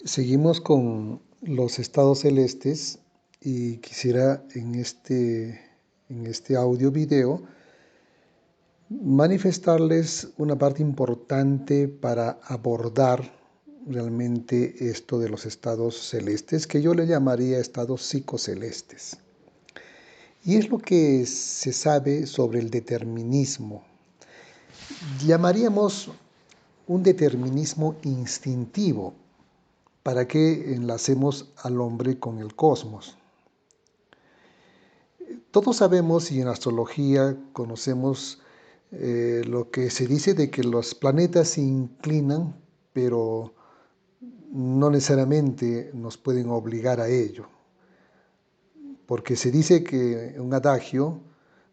Seguimos con los estados celestes y quisiera en este audio video manifestarles una parte importante para abordar realmente esto de los estados celestes, que yo le llamaría estados psicocelestes. Y es lo que se sabe sobre el determinismo. Llamaríamos un determinismo instintivo. ¿Para qué enlacemos al hombre con el cosmos? Todos sabemos y en astrología conocemos lo que se dice de que los planetas se inclinan, pero no necesariamente nos pueden obligar a ello. Porque se dice que un adagio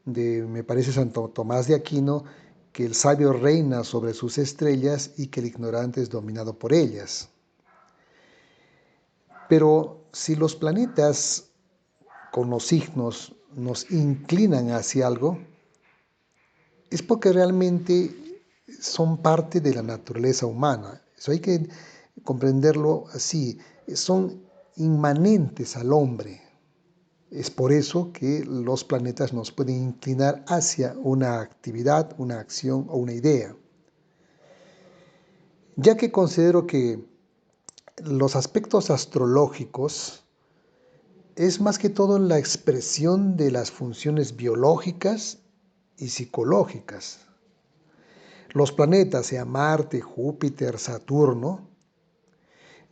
me parece Santo Tomás de Aquino, que el sabio reina sobre sus estrellas y que el ignorante es dominado por ellas. Pero si los planetas con los signos nos inclinan hacia algo, es porque realmente son parte de la naturaleza humana. Eso hay que comprenderlo así. Son inmanentes al hombre. Es por eso que los planetas nos pueden inclinar hacia una actividad, una acción o una idea. Ya que considero que los aspectos astrológicos es más que todo la expresión de las funciones biológicas y psicológicas. Los planetas, sea Marte, Júpiter, Saturno,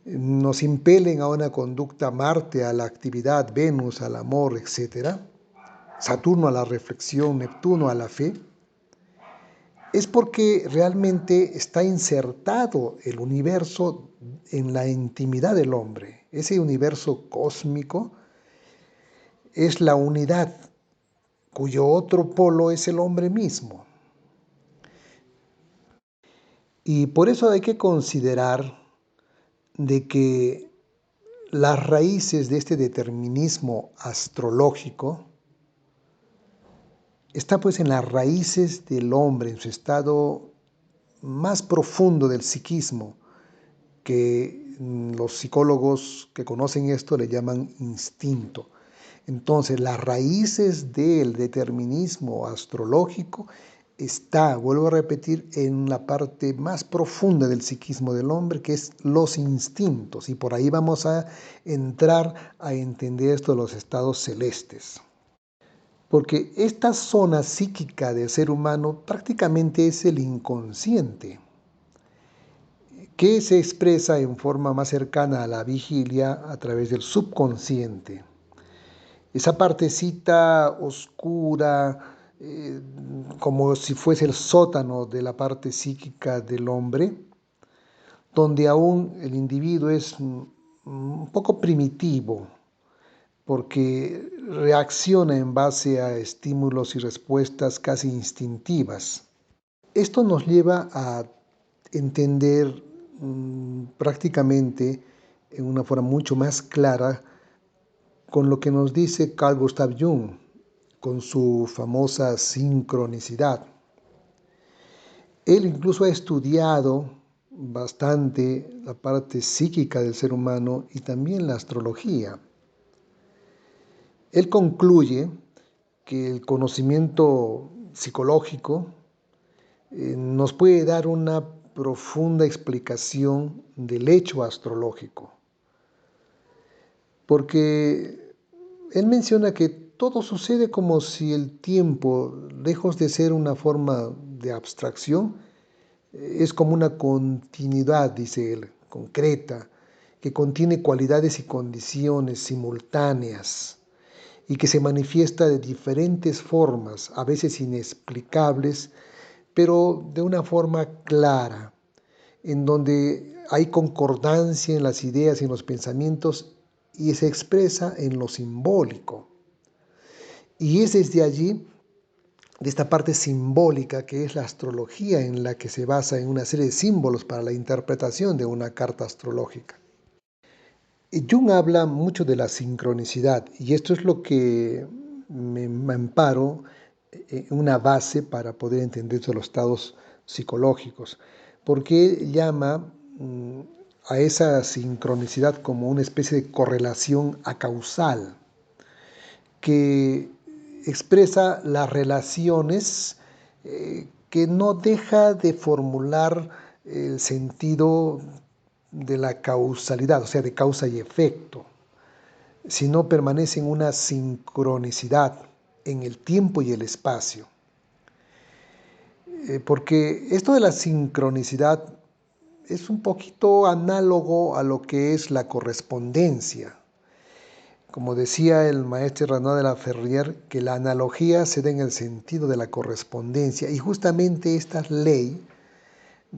nos impelen a una conducta. Marte a la actividad, Venus al amor, etc. Saturno a la reflexión, Neptuno a la fe. Es porque realmente está insertado el universo en la intimidad del hombre. Ese universo cósmico es la unidad, cuyo otro polo es el hombre mismo. Y por eso hay que considerar de que las raíces de este determinismo astrológico está pues en las raíces del hombre, en su estado más profundo del psiquismo, que los psicólogos que conocen esto le llaman instinto. Entonces, las raíces del determinismo astrológico está, vuelvo a repetir, en la parte más profunda del psiquismo del hombre, que es los instintos. Y por ahí vamos a entrar a entender esto de los estados celestes. Porque esta zona psíquica del ser humano prácticamente es el inconsciente, que se expresa en forma más cercana a la vigilia a través del subconsciente. Esa partecita oscura, como si fuese el sótano de la parte psíquica del hombre, donde aún el individuo es un poco primitivo, porque reacciona en base a estímulos y respuestas casi instintivas. Esto nos lleva a entender prácticamente en una forma mucho más clara con lo que nos dice Carl Gustav Jung, con su famosa sincronicidad. Él incluso ha estudiado bastante la parte psíquica del ser humano y también la astrología. Él concluye que el conocimiento psicológico nos puede dar una profunda explicación del hecho astrológico, porque él menciona que todo sucede como si el tiempo, lejos de ser una forma de abstracción, es como una continuidad, dice él, concreta, que contiene cualidades y condiciones simultáneas y que se manifiesta de diferentes formas, a veces inexplicables, pero de una forma clara, en donde hay concordancia en las ideas y en los pensamientos y se expresa en lo simbólico. Y es desde allí, de esta parte simbólica que es la astrología, en la que se basa en una serie de símbolos para la interpretación de una carta astrológica. Jung habla mucho de la sincronicidad y esto es lo que me amparo en una base para poder entender los estados psicológicos, porque él llama a esa sincronicidad como una especie de correlación acausal que expresa las relaciones que no deja de formular el sentido de la causalidad, o sea, de causa y efecto, sino permanece en una sincronicidad en el tiempo y el espacio. Porque esto de la sincronicidad es un poquito análogo a lo que es la correspondencia. Como decía el maestro Renaud de la Ferrière, que la analogía se da en el sentido de la correspondencia, y justamente esta ley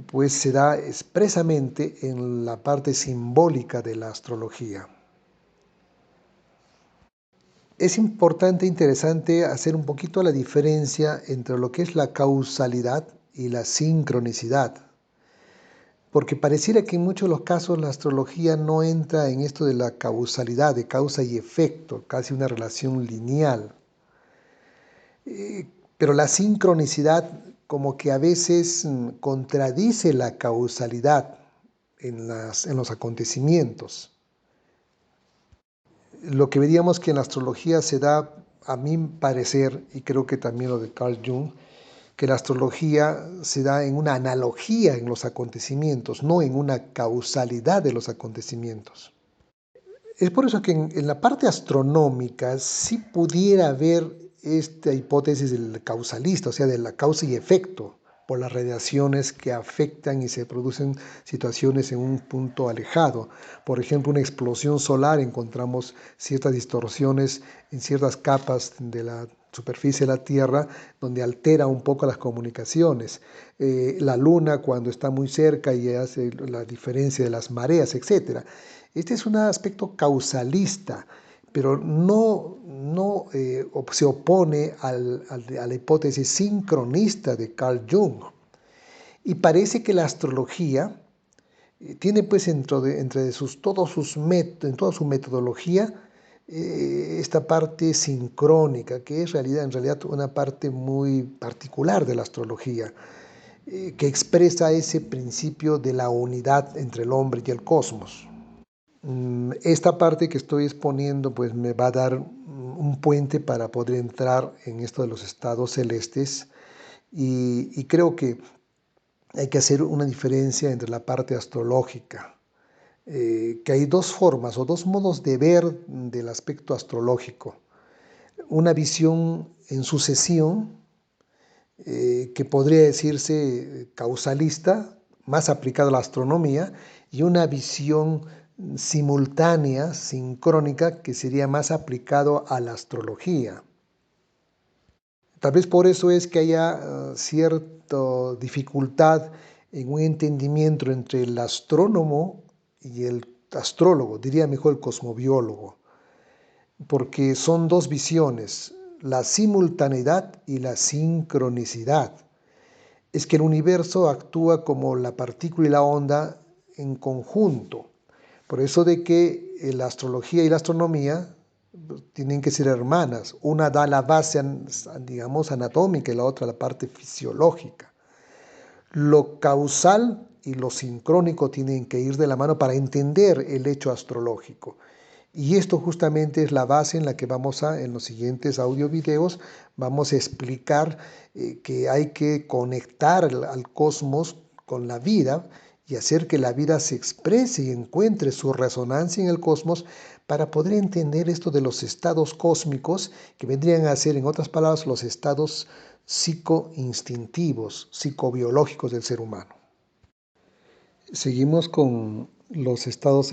pues se da expresamente en la parte simbólica de la astrología. Es importante e interesante hacer un poquito la diferencia entre lo que es la causalidad y la sincronicidad, porque pareciera que en muchos de los casos la astrología no entra en esto de la causalidad, de causa y efecto, casi una relación lineal. Pero la sincronicidad como que a veces contradice la causalidad en los acontecimientos. Lo que veríamos que en la astrología se da, a mi parecer, y creo que también lo de Carl Jung, que la astrología se da en una analogía en los acontecimientos, no en una causalidad de los acontecimientos. Es por eso que en la parte astronómica sí pudiera haber esta hipótesis del causalista, o sea, de la causa y efecto, por las radiaciones que afectan y se producen situaciones en un punto alejado. Por ejemplo, una explosión solar, encontramos ciertas distorsiones en ciertas capas de la superficie de la Tierra, donde altera un poco las comunicaciones. La Luna, cuando está muy cerca y hace la diferencia de las mareas, etc. Este es un aspecto causalista, pero no se opone a la hipótesis sincronista de Carl Jung. Y parece que la astrología tiene pues en toda su metodología esta parte sincrónica, que es en realidad una parte muy particular de la astrología, que expresa ese principio de la unidad entre el hombre y el cosmos. Esta parte que estoy exponiendo pues me va a dar un puente para poder entrar en esto de los estados celestes y creo que hay que hacer una diferencia entre la parte astrológica, que hay dos formas o dos modos de ver del aspecto astrológico. Una visión en sucesión, que podría decirse causalista, más aplicada a la astronomía, y una visión simultánea, sincrónica, que sería más aplicado a la astrología. Tal vez por eso es que haya cierta dificultad en un entendimiento entre el astrónomo y el astrólogo, diría mejor el cosmobiólogo, porque son dos visiones, la simultaneidad y la sincronicidad. Es que el universo actúa como la partícula y la onda en conjunto. Por eso de que la astrología y la astronomía tienen que ser hermanas. Una da la base, digamos, anatómica y la otra la parte fisiológica. Lo causal y lo sincrónico tienen que ir de la mano para entender el hecho astrológico. Y esto justamente es la base en la que en los siguientes audio videos, vamos a explicar que hay que conectar al cosmos con la vida y hacer que la vida se exprese y encuentre su resonancia en el cosmos para poder entender esto de los estados cósmicos que vendrían a ser, en otras palabras, los estados psicoinstintivos, psicobiológicos del ser humano. Seguimos con los estados